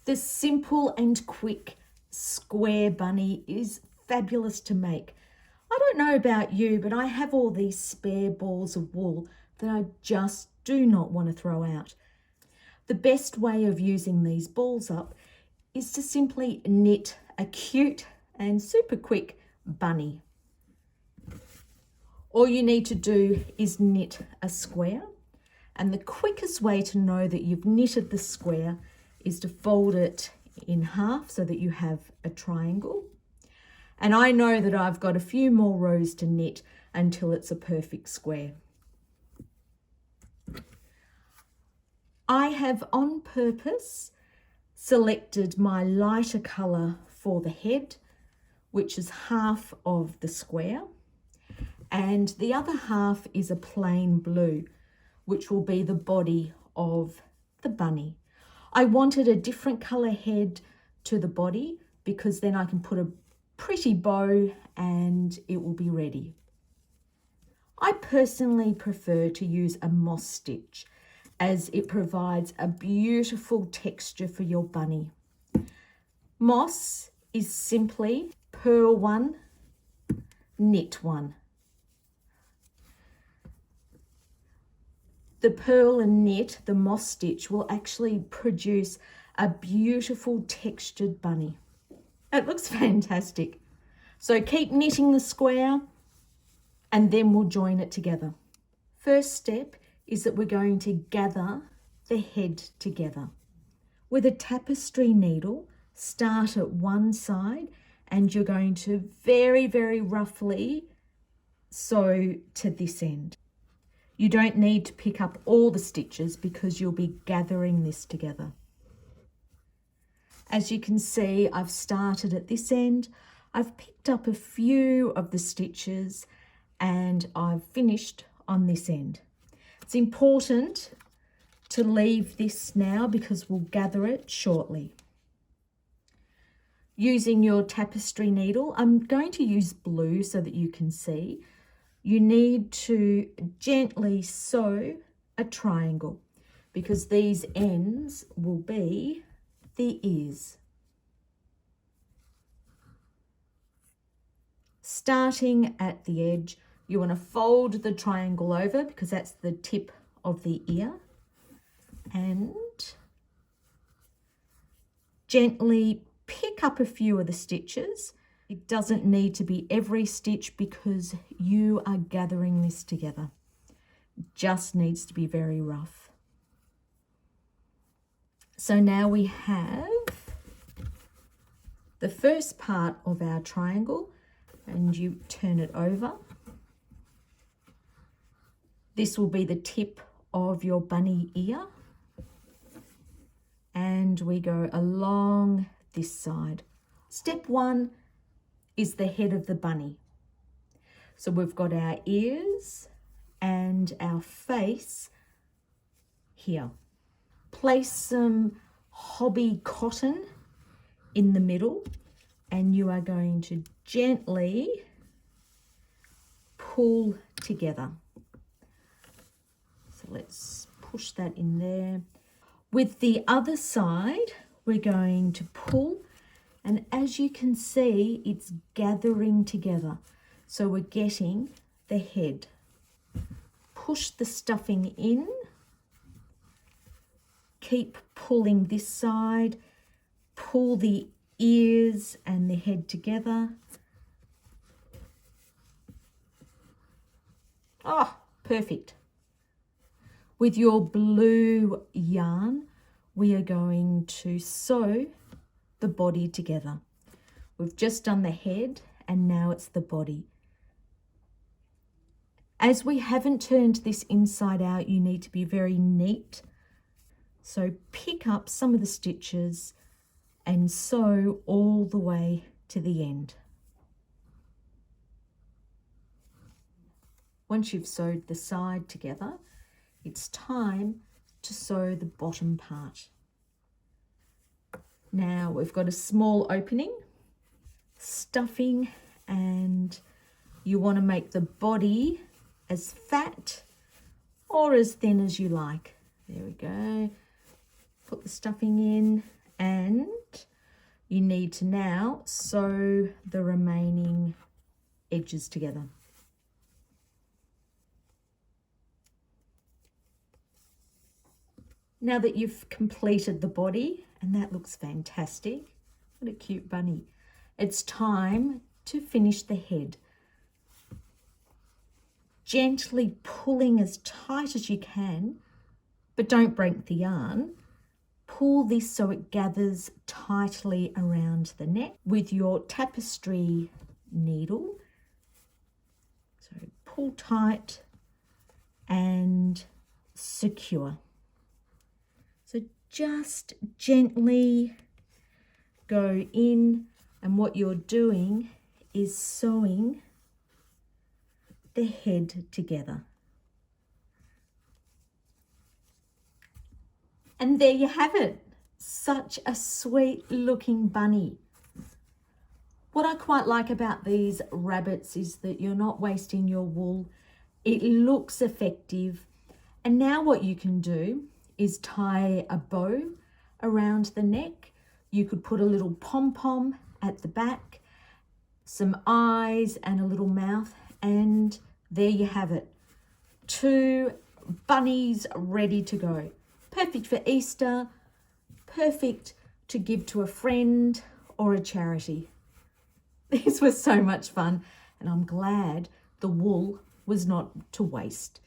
The simple and quick square bunny is fabulous to make. I don't know about you, but I have all these spare balls of wool that I just do not want to throw out. The best way of using these balls up is to simply knit a cute and super quick bunny. All you need to do is knit a square, and the quickest way to know that you've knitted the square is to fold it in half so that you have a triangle. And I know that I've got a few more rows to knit until it's a perfect square. I have on purpose selected my lighter colour for the head, which is half of the square, and the other half is a plain blue, which will be the body of the bunny. I wanted a different colour head to the body because then I can put a pretty bow and it will be ready. I personally prefer to use a moss stitch as it provides a beautiful texture for your bunny. Moss is simply purl one, knit one. The purl and knit, the moss stitch, will actually produce a beautiful textured bunny. It looks fantastic. So keep knitting the square and then we'll join it together. First step is that we're going to gather the head together. With a tapestry needle, start at one side and you're going to very, very roughly sew to this end. You don't need to pick up all the stitches because you'll be gathering this together. As you can see, I've started at this end. I've picked up a few of the stitches and I've finished on this end. It's important to leave this now because we'll gather it shortly. Using your tapestry needle, I'm going to use blue so that you can see. You need to gently sew a triangle because these ends will be the ears. Starting at the edge, you want to fold the triangle over because that's the tip of the ear, and gently pick up a few of the stitches. It doesn't need to be every stitch because you are gathering this together. It just needs to be very rough. So now we have the first part of our triangle and you turn it over. This will be the tip of your bunny ear. And we go along this side. Step one is the head of the bunny. So we've got our ears and our face here. Place some hobby cotton in the middle and you are going to gently pull together. So let's push that in there. With the other side, we're going to pull, and as you can see, it's gathering together. So we're getting the head. Push the stuffing in. Keep pulling this side. Pull the ears and the head together. Oh, perfect. With your blue yarn, we are going to sew the body together. We've just done the head and now it's the body. As we haven't turned this inside out, you need to be very neat. So pick up some of the stitches and sew all the way to the end. Once you've sewed the side together, it's time to sew the bottom part. Now we've got a small opening, stuffing, and you want to make the body as fat or as thin as you like. There we go. Put the stuffing in And you need to now sew the remaining edges together. Now that you've completed the body, and that looks fantastic, what a cute bunny, it's time to finish the head. Gently pulling as tight as you can, but don't break the yarn. Pull this so it gathers tightly around the neck with your tapestry needle. So pull tight and secure. So just gently go in, and what you're doing is sewing the head together. And there you have it. Such a sweet looking bunny. What I quite like about these rabbits is that you're not wasting your wool. It looks effective. And now what you can do is tie a bow around the neck. You could put a little pom-pom at the back, some eyes and a little mouth, and there you have it. 2 bunnies ready to go. Perfect for Easter, perfect to give to a friend or a charity. These were so much fun, and I'm glad the wool was not to waste.